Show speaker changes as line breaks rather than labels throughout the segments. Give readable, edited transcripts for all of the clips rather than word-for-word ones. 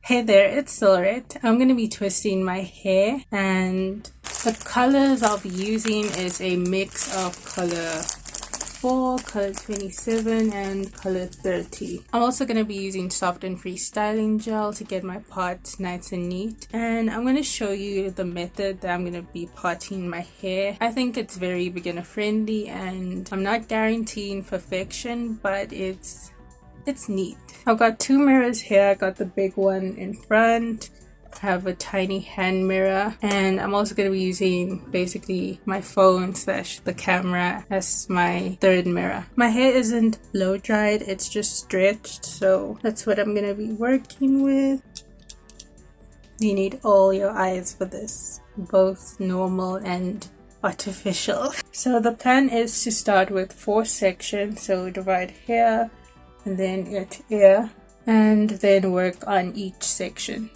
Hey there, it's Sylrette. I'm going to be twisting my hair, and the colors I'll be using is a mix of color 4, color 27, and color 30. I'm also going to be using Sofn'free styling gel to get my parts nice and neat, and I'm going to show you the method that I'm going to be parting my hair. I think it's very beginner friendly, and I'm not guaranteeing perfection, but it's neat. I've got 2 mirrors here. I got the big one in front. I have a tiny hand mirror, and I'm also going to be using basically my phone / the camera as my third mirror. My hair isn't blow dried, it's just stretched, so that's what I'm going to be working with. You need all your eyes for this, both normal and artificial. So the plan is to start with 4 sections, so divide here and then here, and then work on each section.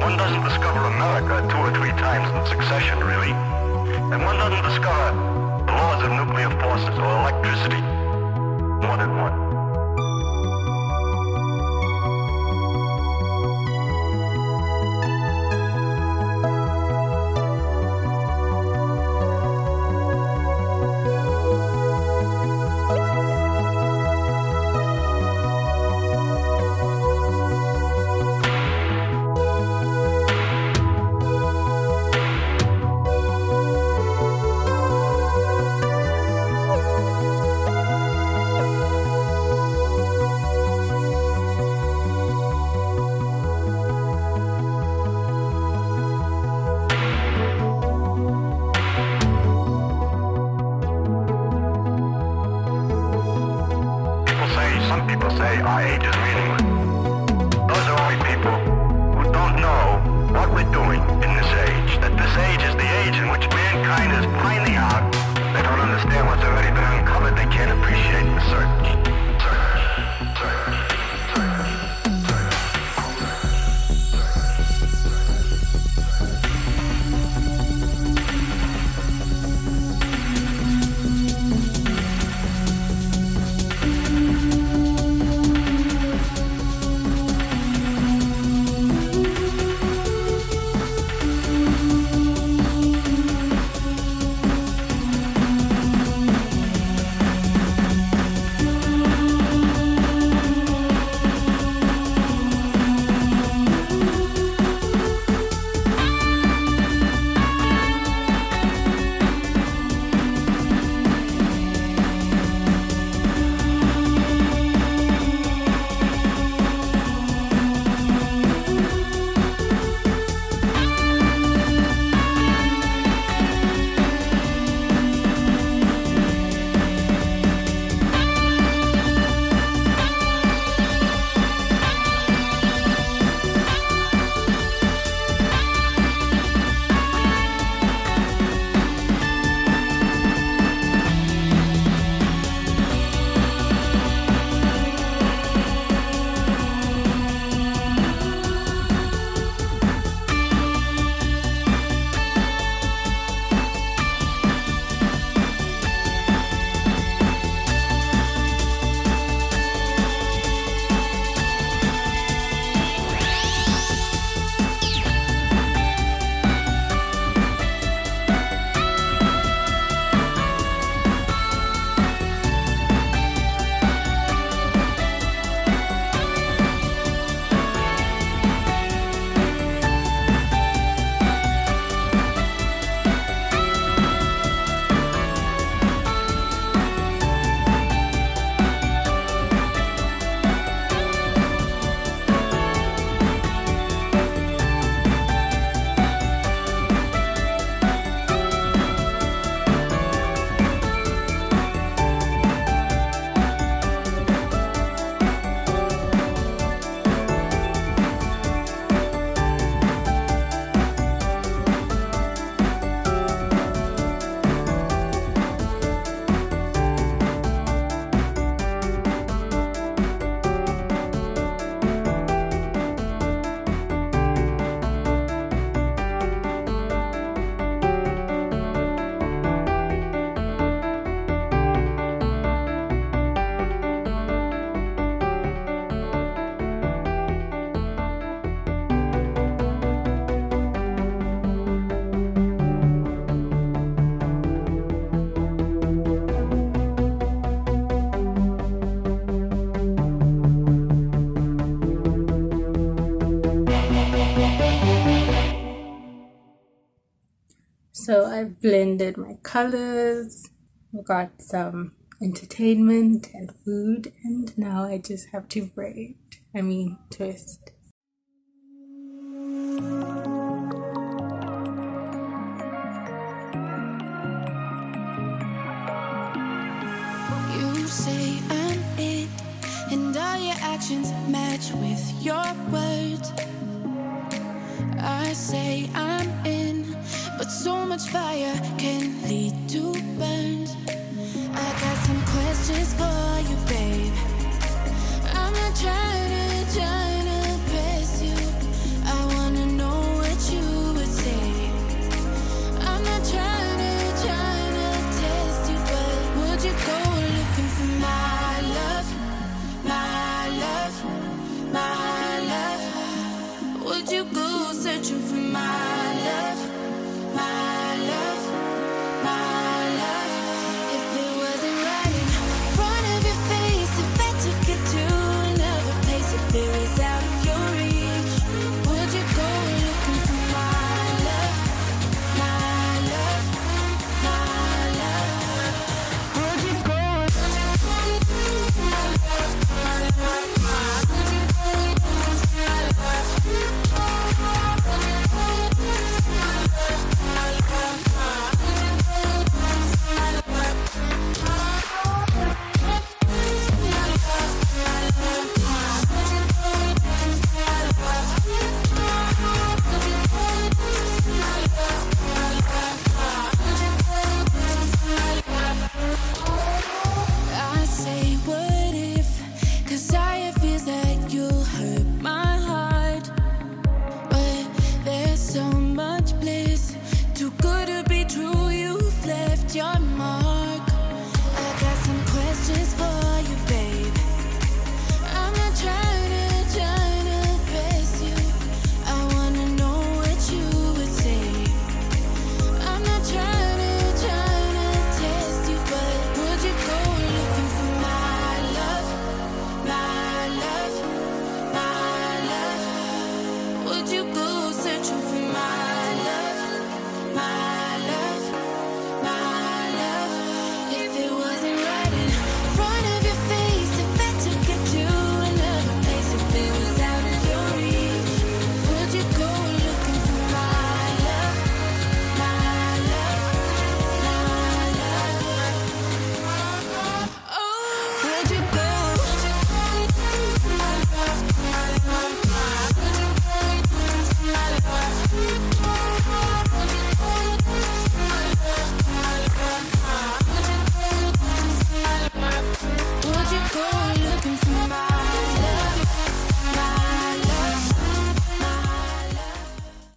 One doesn't discover America 2 or 3 times in succession, really. And one doesn't discover the laws of nuclear forces or electricity more than one. Some people say our age is meaningless. Those are only people who don't know what we're doing in this age. That this age is the age in which mankind is finding out. They don't understand what's already been uncovered. They can't appreciate the search.
So I've blended my colors, got some entertainment and food, and now I just have to twist.
You say I'm it, and all your actions match with your words. I say I'm in, but so much fire can lead to burn.